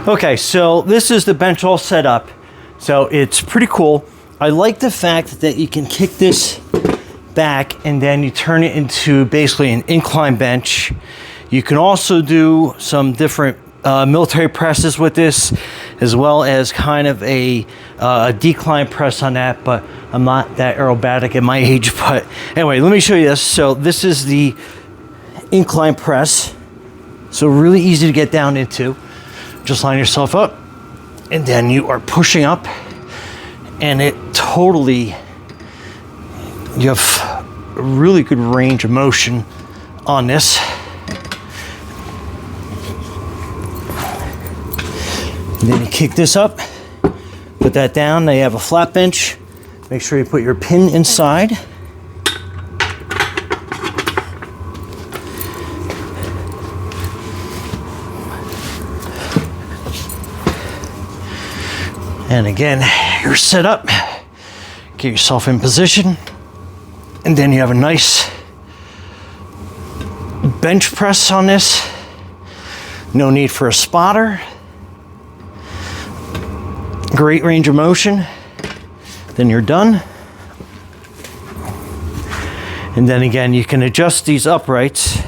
Okay, so this is the bench all set up. So it's pretty cool. I like the fact that you can kick this back and then you turn it into basically an incline bench. You can also do some different military presses with this, as well as kind of a decline press on that, but I'm not that aerobatic at my age. But anyway, let me show you this. So this is the incline press. So really easy to get down into. Just line yourself up and then you are pushing up, and it totally, you have a really good range of motion on this. And then you kick this up, put that down. Now you have a flat bench. Make sure you put your pin inside. And again, you're set up. Get yourself in position. And then you have a nice bench press on this. No need for a spotter. Great range of motion. Then you're done. And then again, you can adjust these uprights.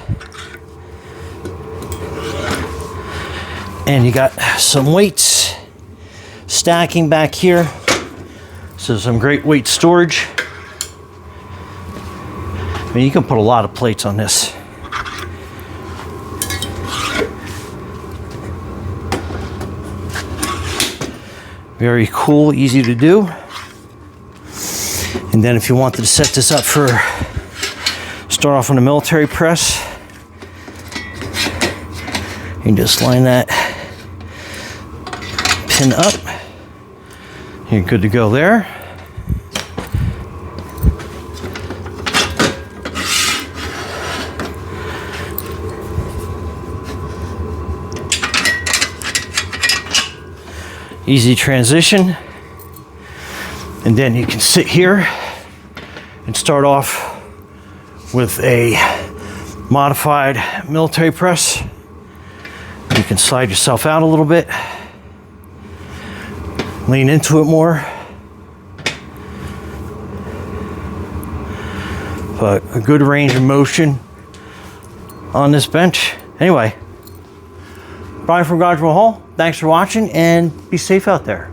And you got some weights stacking back here. So some great weight storage. I mean, you can put a lot of plates on this. Very cool, easy to do. And then if you wanted to set this up for, start off on a military press, you can just line that pin up. You're good to go there. Easy transition. And then you can sit here and start off with a modified military press. You can slide yourself out a little bit, lean into it more. But a good range of motion on this bench. Anyway, Brian from Garvee Hall, thanks for watching and be safe out there.